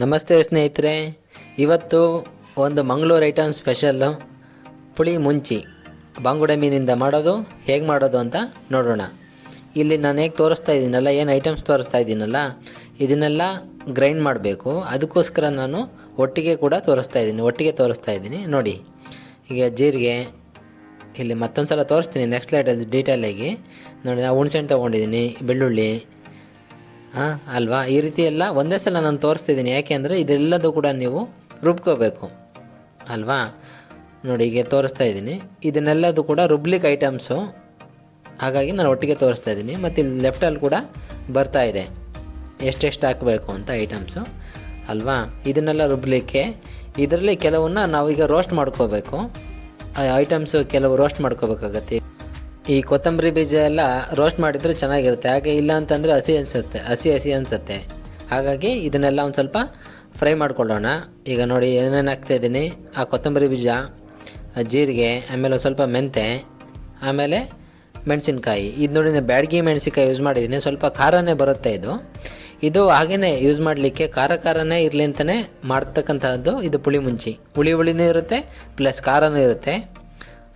ನಮಸ್ತೆ ಸ್ನೇಹಿತರೆ, ಇವತ್ತು ಒಂದು ಮಂಗಳೂರು ಐಟಮ್ ಸ್ಪೆಷಲ್ಲು ಪುಳಿ ಮುಂಚಿ ಬಾಂಗುಡೆ ಮೀನಿಂದ ಮಾಡೋದು ಹೇಗೆ ಮಾಡೋದು ಅಂತ ನೋಡೋಣ. ಇಲ್ಲಿ ನಾನು ಹೇಗೆ ತೋರಿಸ್ತಾ ಇದ್ದೀನಲ್ಲ, ಏನು ಐಟಮ್ಸ್ ತೋರಿಸ್ತಾ ಇದ್ದೀನಲ್ಲ, ಇದನ್ನೆಲ್ಲ ಗ್ರೈಂಡ್ ಮಾಡಬೇಕು. ಅದಕ್ಕೋಸ್ಕರ ನಾನು ಒಟ್ಟಿಗೆ ತೋರಿಸ್ತಾ ಇದ್ದೀನಿ ನೋಡಿ. ಈಗ ಜೀರಿಗೆ ಇಲ್ಲಿ ಮತ್ತೊಂದು ಸಲ ತೋರಿಸ್ತೀನಿ, ನೆಕ್ಸ್ಟ್ ಸ್ಲೈಡಲ್ಲಿ ಡೀಟೇಲಾಗಿ ನೋಡಿ. ನಾನು ಹುಣಸೆಹಣ್ಣು ತೊಗೊಂಡಿದ್ದೀನಿ, ಬೆಳ್ಳುಳ್ಳಿ ಅಲ್ವಾ, ಈ ರೀತಿ ಎಲ್ಲ ಒಂದೇ ಸಲ ನಾನು ತೋರಿಸ್ತಿದ್ದೀನಿ. ಯಾಕೆ ಅಂದರೆ ಇದೆಲ್ಲದೂ ಕೂಡ ನೀವು ರುಬ್ಕೋಬೇಕು ಅಲ್ವಾ. ನೋಡಿ ಈಗ ತೋರಿಸ್ತಾ ಇದ್ದೀನಿ, ಇದನ್ನೆಲ್ಲದು ಕೂಡ ರುಬ್ಲಿಕ್ಕೆ ಐಟಮ್ಸು, ಹಾಗಾಗಿ ನಾನು ಒಟ್ಟಿಗೆ ತೋರಿಸ್ತಾ ಇದ್ದೀನಿ. ಮತ್ತು ಇಲ್ಲಿ ಲೆಫ್ಟಲ್ಲಿ ಕೂಡ ಬರ್ತಾ ಇದೆ ಎಷ್ಟೆಷ್ಟು ಹಾಕಬೇಕು ಅಂತ ಐಟಮ್ಸು ಅಲ್ವಾ. ಇದನ್ನೆಲ್ಲ ರುಬ್ಲಿಕ್ಕೆ ಇದರಲ್ಲಿ ಕೆಲವನ್ನ ನಾವೀಗ ರೋಸ್ಟ್ ಮಾಡ್ಕೋಬೇಕು. ಐಟಮ್ಸು ಕೆಲವು ರೋಸ್ಟ್ ಮಾಡ್ಕೋಬೇಕಾಗತ್ತೆ. ಈ ಕೊತ್ತಂಬರಿ ಬೀಜ ಎಲ್ಲ ರೋಸ್ಟ್ ಮಾಡಿದರೆ ಚೆನ್ನಾಗಿರುತ್ತೆ, ಹಾಗೆ ಇಲ್ಲ ಅಂತಂದರೆ ಹಸಿ ಅನಿಸುತ್ತೆ. ಹಾಗಾಗಿ ಇದನ್ನೆಲ್ಲ ಒಂದು ಸ್ವಲ್ಪ ಫ್ರೈ ಮಾಡ್ಕೊಳ್ಳೋಣ. ಈಗ ನೋಡಿ ಏನೇನು ಹಾಕ್ತಾಯಿದ್ದೀನಿ, ಆ ಕೊತ್ತಂಬರಿ ಬೀಜ, ಜೀರಿಗೆ, ಆಮೇಲೆ ಒಂದು ಸ್ವಲ್ಪ ಮೆಂತೆ, ಆಮೇಲೆ ಮೆಣಸಿನ್ಕಾಯಿ. ಇದು ನೋಡಿ ನಾನು ಬ್ಯಾಡಗಿ ಮೆಣಸಿನ್ಕಾಯಿ ಯೂಸ್ ಮಾಡಿದ್ದೀನಿ, ಸ್ವಲ್ಪ ಖಾರನೇ ಬರುತ್ತೆ ಇದು ಹಾಗೇ ಯೂಸ್ ಮಾಡಲಿಕ್ಕೆ ಖಾರನೇ ಇರಲಿ ಅಂತಲೇ ಮಾಡ್ತಕ್ಕಂಥದ್ದು ಇದು ಪುಳಿ ಮುಂಚಿ. ಹುಳಿನೂ ಇರುತ್ತೆ ಪ್ಲಸ್ ಖಾರನೂ ಇರುತ್ತೆ.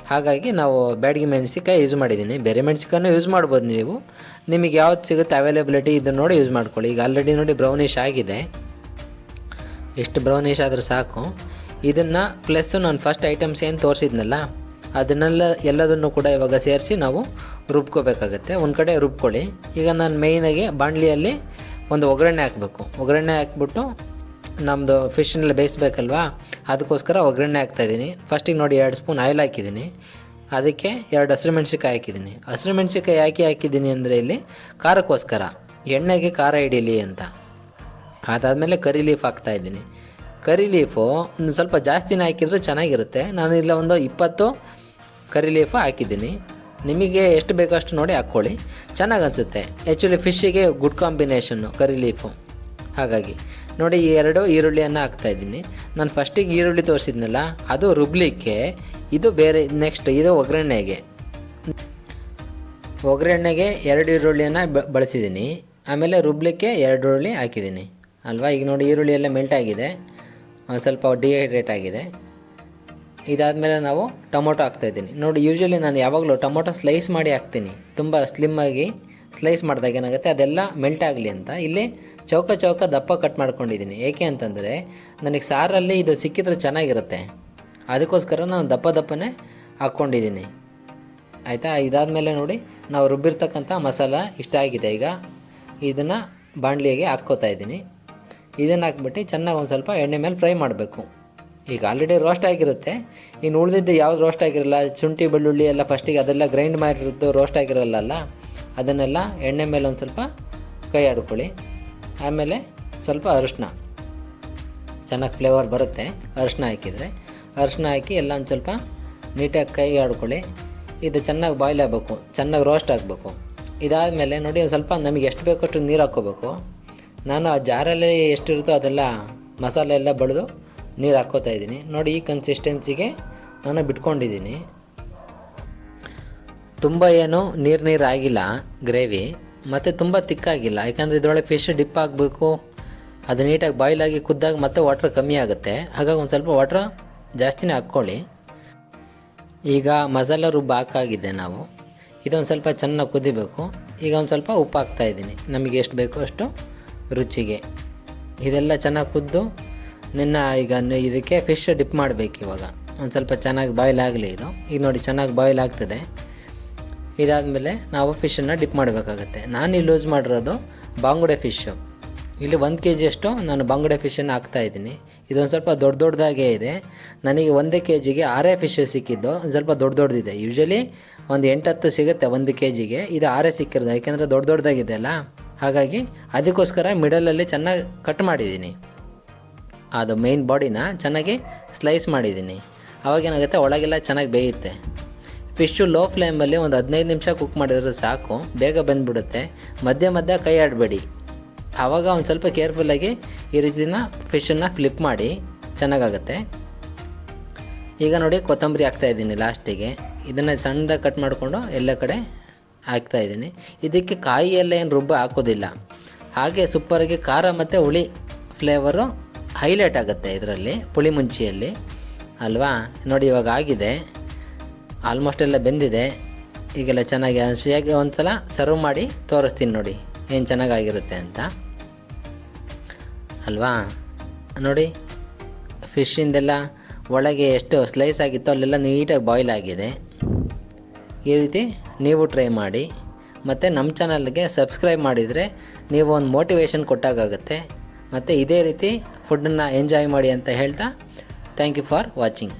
ಹಾಗಾಗಿ ನಾವು ಬ್ಯಾಡಗಿ ಮೆಣಸಿನ್ಕಾಯಿ ಯೂಸ್ ಮಾಡಿದ್ದೀನಿ. ಬೇರೆ ಮೆಣಸಿನ್ಕಾಯನ್ನು ಯೂಸ್ ಮಾಡ್ಬೋದು ನೀವು, ನಿಮಗೆ ಯಾವ್ದು ಸಿಗುತ್ತೆ ಅವೈಲೇಬಿಲಿಟಿ ಇದನ್ನು ನೋಡಿ ಯೂಸ್ ಮಾಡ್ಕೊಳ್ಳಿ. ಈಗ ಆಲ್ರೆಡಿ ನೋಡಿ ಬ್ರೌನಿಷ್ ಆಗಿದೆ, ಎಷ್ಟು ಬ್ರೌನಿಷ್ ಆದರೂ ಸಾಕು. ಇದನ್ನು ಪ್ಲಸ್ಸು ನಾನು ಫಸ್ಟ್ ಐಟಮ್ಸ್ ಏನು ತೋರಿಸಿದ್ನಲ್ಲ ಎಲ್ಲದನ್ನು ಕೂಡ ಇವಾಗ ಸೇರಿಸಿ ನಾವು ರುಬ್ಕೋಬೇಕಾಗತ್ತೆ. ಒಂದು ಕಡೆ ರುಬ್ಕೊಳ್ಳಿ. ಈಗ ನಾನು ಮೇಯ್ನಾಗಿ ಬಾಣಲಿಯಲ್ಲಿ ಒಂದು ಒಗ್ಗರಣೆ ಹಾಕಬೇಕು. ಒಗ್ಗರಣೆ ಹಾಕ್ಬಿಟ್ಟು ನಮ್ಮದು ಫಿಶನ್ನೆಲ್ಲ ಬೇಯಿಸ್ಬೇಕಲ್ವಾ, ಅದಕ್ಕೋಸ್ಕರ ಒಗ್ಗರಣೆ ಹಾಕ್ತಾಯಿದ್ದೀನಿ. ಫಸ್ಟಿಗೆ ನೋಡಿ 2 ಸ್ಪೂನ್ ಆಯಿಲ್ ಹಾಕಿದ್ದೀನಿ, ಅದಕ್ಕೆ 2 ಹಸಿರುಮೆಣ್ಸಿಕಾಯಿ ಹಾಕಿದ್ದೀನಿ. ಹಸಿರುಮೆಣ್ಸಿಕಾಯಿ ಹಾಕಿದ್ದೀನಿ ಅಂದರೆ ಇಲ್ಲಿ ಖಾರಕ್ಕೋಸ್ಕರ, ಎಣ್ಣೆಗೆ ಖಾರ ಹಿಡೀಲಿ ಅಂತ. ಅದಾದಮೇಲೆ ಕರಿ ಲೀಫ್ ಹಾಕ್ತಾಯಿದ್ದೀನಿ. ಕರಿ ಲೀಫು ಒಂದು ಸ್ವಲ್ಪ ಜಾಸ್ತಿನೇ ಹಾಕಿದ್ರೆ ಚೆನ್ನಾಗಿರುತ್ತೆ. ನಾನು ಇಲ್ಲ ಒಂದು 20 ಕರಿ ಲೀಫು ಹಾಕಿದ್ದೀನಿ. ನಿಮಗೆ ಎಷ್ಟು ಬೇಕೋ ಅಷ್ಟು ನೋಡಿ ಹಾಕ್ಕೊಳ್ಳಿ, ಚೆನ್ನಾಗಿ ಅನಿಸುತ್ತೆ. ಆ್ಯಕ್ಚುಲಿ ಫಿಶ್ಶಿಗೆ ಗುಡ್ ಕಾಂಬಿನೇಷನ್ನು ಕರಿ ಲೀಫು. ಹಾಗಾಗಿ ನೋಡಿ ಈ 2 ಈರುಳ್ಳಿಯನ್ನು ಹಾಕ್ತಾಯಿದ್ದೀನಿ. ನಾನು ಫಸ್ಟಿಗೆ ಈರುಳ್ಳಿ ತೋರಿಸಿದ್ನಲ್ಲ ಅದು ರುಬ್ಲಿಕ್ಕೆ, ಇದು ಬೇರೆ. ನೆಕ್ಸ್ಟ್ ಇದು ಒಗ್ಗರಣೆಗೆ 2 ಈರುಳ್ಳಿಯನ್ನು ಬಳಸಿದ್ದೀನಿ. ಆಮೇಲೆ ರುಬ್ಲಿಕ್ಕೆ 2 ಈರುಳ್ಳಿ ಹಾಕಿದ್ದೀನಿ ಅಲ್ವಾ. ಈಗ ನೋಡಿ ಈರುಳ್ಳಿ ಎಲ್ಲ ಮೆಲ್ಟ್ ಆಗಿದೆ, ಸ್ವಲ್ಪ ಡಿಹೈಡ್ರೇಟ್ ಆಗಿದೆ. ಇದಾದಮೇಲೆ ನಾವು ಟೊಮೊಟೊ ಹಾಕ್ತಾಯಿದ್ದೀನಿ. ನೋಡಿ ಯೂಶ್ವಲಿ ನಾನು ಯಾವಾಗಲೂ ಟೊಮೊಟೊ ಸ್ಲೈಸ್ ಮಾಡಿ ಹಾಕ್ತೀನಿ, ತುಂಬ ಸ್ಲಿಮ್ಮಾಗಿ ಸ್ಲೈಸ್ ಮಾಡಿದಾಗ ಏನಾಗುತ್ತೆ ಅದೆಲ್ಲ ಮೆಲ್ಟ್ ಆಗಲಿ ಅಂತ. ಇಲ್ಲಿ ಚೌಕ ದಪ್ಪ ಕಟ್ ಮಾಡ್ಕೊಂಡಿದ್ದೀನಿ. ಏಕೆ ಅಂತಂದರೆ ನನಗೆ ಸಾರಲ್ಲಿ ಇದು ಸಿಕ್ಕಿದ್ರೆ ಚೆನ್ನಾಗಿರುತ್ತೆ, ಅದಕ್ಕೋಸ್ಕರ ನಾನು ದಪ್ಪನೇ ಹಾಕ್ಕೊಂಡಿದ್ದೀನಿ ಆಯಿತಾ. ಇದಾದಮೇಲೆ ನೋಡಿ ನಾವು ರುಬ್ಬಿರ್ತಕ್ಕಂಥ ಮಸಾಲ ಇಷ್ಟ ಆಗಿದೆ. ಈಗ ಇದನ್ನು ಬಾಣಲಿಗೆ ಹಾಕ್ಕೋತಾ ಇದ್ದೀನಿ. ಇದನ್ನು ಹಾಕ್ಬಿಟ್ಟು ಚೆನ್ನಾಗಿ ಒಂದು ಸ್ವಲ್ಪ ಎಣ್ಣೆ ಮೇಲೆ ಫ್ರೈ ಮಾಡಬೇಕು. ಈಗ ಆಲ್ರೆಡಿ ರೋಸ್ಟ್ ಆಗಿರುತ್ತೆ, ಇನ್ನು ಉಳಿದಿದ್ದು ಯಾವುದು ರೋಸ್ಟ್ ಆಗಿರಲ್ಲ, ಶುಂಠಿ ಬೆಳ್ಳುಳ್ಳಿ ಎಲ್ಲ ಫಸ್ಟಿಗೆ ಅದೆಲ್ಲ ಗ್ರೈಂಡ್ ಮಾಡಿರೋದು ರೋಸ್ಟ್ ಆಗಿರಲ್ಲ, ಅದನ್ನೆಲ್ಲ ಎಣ್ಣೆ ಮೇಲೆ ಒಂದು ಸ್ವಲ್ಪ ಕೈ ಆಡ್ಕೊಳ್ಳಿ. ಆಮೇಲೆ ಸ್ವಲ್ಪ ಅರಿಶಿನ, ಚೆನ್ನಾಗಿ ಫ್ಲೇವರ್ ಬರುತ್ತೆ ಅರಿಶಿನ ಹಾಕಿದರೆ. ಅರಿಶಿನ ಹಾಕಿ ಎಲ್ಲ ಒಂದು ಸ್ವಲ್ಪ ನೀಟಾಗಿ ಕೈ ಆಡ್ಕೊಳ್ಳಿ. ಇದು ಚೆನ್ನಾಗಿ ಬಾಯ್ಲ್ ಆಗಬೇಕು, ಚೆನ್ನಾಗಿ ರೋಸ್ಟ್ ಆಗಬೇಕು. ಇದಾದಮೇಲೆ ನೋಡಿ ಒಂದು ಸ್ವಲ್ಪ ನಮಗೆ ಎಷ್ಟು ಬೇಕೋ ಅಷ್ಟು ನೀರು ಹಾಕ್ಕೋಬೇಕು. ನಾನು ಆ ಜಾರಲ್ಲಿ ಎಷ್ಟಿರುತ್ತೋ ಅದೆಲ್ಲ ಮಸಾಲೆ ಎಲ್ಲ ಬಳಿದು ನೀರು ಹಾಕ್ಕೋತಾ ಇದ್ದೀನಿ. ನೋಡಿ ಈ ಕನ್ಸಿಸ್ಟೆನ್ಸಿಗೆ ನಾನು ಬಿಟ್ಕೊಂಡಿದ್ದೀನಿ. ತುಂಬ ಏನು ನೀರು ಆಗಿಲ್ಲ ಗ್ರೇವಿ, ಮತ್ತು ತುಂಬ ತಿಕ್ಕಾಗಿಲ್ಲ. ಯಾಕಂದರೆ ಇದರೊಳಗೆ ಫಿಶ್ ಡಿಪ್ ಆಗಬೇಕು, ಅದು ನೀಟಾಗಿ ಬಾಯ್ಲ್ ಆಗಿ ಕುದ್ದಾಗ ಮತ್ತೆ ವಾಟ್ರ್ ಕಮ್ಮಿ ಆಗುತ್ತೆ. ಹಾಗಾಗಿ ಒಂದು ಸ್ವಲ್ಪ ವಾಟ್ರ್ ಜಾಸ್ತಿನೇ ಹಾಕ್ಕೊಳ್ಳಿ. ಈಗ ಮಸಾಲ ಹಾಕಾಗಿದೆ ನಾವು, ಇದೊಂದು ಸ್ವಲ್ಪ ಚೆನ್ನಾಗಿ ಕುದಿಬೇಕು. ಈಗ ಒಂದು ಸ್ವಲ್ಪ ಉಪ್ಪು ಹಾಕ್ತಾಯಿದ್ದೀನಿ, ನಮಗೆ ಎಷ್ಟು ಬೇಕೋ ಅಷ್ಟು ರುಚಿಗೆ. ಇದೆಲ್ಲ ಚೆನ್ನಾಗಿ ಕುದ್ದು ಈಗ ಇದಕ್ಕೆ ಫಿಶ್ ಡಿಪ್ ಮಾಡಬೇಕು. ಇವಾಗ ಒಂದು ಸ್ವಲ್ಪ ಚೆನ್ನಾಗಿ ಬಾಯ್ಲ್ ಆಗಲಿ ಇದು. ಈಗ ನೋಡಿ ಚೆನ್ನಾಗಿ ಬಾಯ್ಲ್ ಆಗ್ತದೆ. ಇದಾದಮೇಲೆ ನಾವು ಫಿಶನ್ನು ಡಿಪ್ ಮಾಡಬೇಕಾಗತ್ತೆ. ನಾನು ಇಲ್ಲಿ ಯೂಸ್ ಮಾಡಿರೋದು ಬಾಂಗುಡೆ ಫಿಶ್ಶು. ಇಲ್ಲಿ 1 kg ಅಷ್ಟು ನಾನು ಬಾಂಗುಡೆ ಫಿಶನ್ನು ಹಾಕ್ತಾಯಿದ್ದೀನಿ. ಇದೊಂದು ಸ್ವಲ್ಪ ದೊಡ್ಡದಾಗೇ ಇದೆ. ನನಗೆ 1 kgಗೆ 6 ಫಿಶ್ ಸಿಕ್ಕಿದ್ದು, ಒಂದು ಸ್ವಲ್ಪ ದೊಡ್ಡದಿದೆ. ಯೂಶ್ವಲಿ ಒಂದು 8-10 ಸಿಗುತ್ತೆ 1 kgಗೆ, ಇದು 6 ಸಿಕ್ಕಿರೋದು. ಯಾಕೆಂದರೆ ದೊಡ್ಡದಾಗಿದೆ ಅಲ್ಲ, ಹಾಗಾಗಿ ಅದಕ್ಕೋಸ್ಕರ ಮಿಡಲಲ್ಲಿ ಚೆನ್ನಾಗಿ ಕಟ್ ಮಾಡಿದ್ದೀನಿ. ಅದು ಮೇನ್ ಬಾಡಿನ ಚೆನ್ನಾಗಿ ಸ್ಲೈಸ್ ಮಾಡಿದ್ದೀನಿ. ಅವಾಗೇನಾಗುತ್ತೆ ಒಳಗೆಲ್ಲ ಚೆನ್ನಾಗಿ ಬೇಯುತ್ತೆ. ಫಿಶ್ಶು ಲೋ ಫ್ಲೇಮಲ್ಲಿ ಒಂದು 15 ನಿಮಿಷ ಕುಕ್ ಮಾಡಿದ್ರೆ ಸಾಕು, ಬೇಗ ಬಂದುಬಿಡುತ್ತೆ. ಮಧ್ಯೆ ಕೈ ಆಡಬೇಡಿ. ಆವಾಗ ಒಂದು ಸ್ವಲ್ಪ ಕೇರ್ಫುಲ್ಲಾಗಿ ಈ ರೀತಿನ ಫಿಶನ್ನು ಫ್ಲಿಪ್ ಮಾಡಿ ಚೆನ್ನಾಗಾಗುತ್ತೆ. ಈಗ ನೋಡಿ ಕೊತ್ತಂಬರಿ ಹಾಕ್ತಾಯಿದ್ದೀನಿ ಲಾಸ್ಟಿಗೆ. ಇದನ್ನು ಸಣ್ಣದಾಗಿ ಕಟ್ ಮಾಡಿಕೊಂಡು ಎಲ್ಲ ಕಡೆ ಹಾಕ್ತಾಯಿದ್ದೀನಿ. ಇದಕ್ಕೆ ಕಾಯಿ ಎಲ್ಲ ಏನು ರುಬ್ಬ ಹಾಕೋದಿಲ್ಲ, ಹಾಗೆ ಸೂಪರಾಗಿ ಖಾರ ಮತ್ತು ಹುಳಿ ಫ್ಲೇವರು ಹೈಲೈಟ್ ಆಗುತ್ತೆ ಇದರಲ್ಲಿ ಪುಳಿ ಮುಂಚಿಯಲ್ಲಿ ಅಲ್ವಾ. ನೋಡಿ ಇವಾಗ ಆಗಿದೆ, ಆಲ್ಮೋಸ್ಟ್ ಎಲ್ಲ ಬೆಂದಿದೆ. ಈಗೆಲ್ಲ ಚೆನ್ನಾಗಿ ಹಸಿಯಾಗಿ ಒಂದು ಸಲ ಸರ್ವ್ ಮಾಡಿ ತೋರಿಸ್ತೀನಿ ನೋಡಿ ಏನು ಚೆನ್ನಾಗಾಗಿರುತ್ತೆ ಅಂತ ಅಲ್ವಾ. ನೋಡಿ ಫಿಶ್ಶಿಂದೆಲ್ಲ ಒಳಗೆ ಎಷ್ಟು ಸ್ಲೈಸ್ ಆಗಿತ್ತೋ ಅಲ್ಲೆಲ್ಲ ನೀಟಾಗಿ ಬಾಯ್ಲ್ ಆಗಿದೆ. ಈ ರೀತಿ ನೀವು ಟ್ರೈ ಮಾಡಿ. ಮತ್ತು ನಮ್ಮ ಚಾನಲ್ಗೆ ಸಬ್ಸ್ಕ್ರೈಬ್ ಮಾಡಿದರೆ ನೀವು ಒಂದು ಮೋಟಿವೇಶನ್ ಕೊಟ್ಟಾಗುತ್ತೆ. ಮತ್ತು ಇದೇ ರೀತಿ ಫುಡ್ಡನ್ನು ಎಂಜಾಯ್ ಮಾಡಿ ಅಂತ ಹೇಳ್ತಾ ಥ್ಯಾಂಕ್ ಯು ಫಾರ್ ವಾಚಿಂಗ್.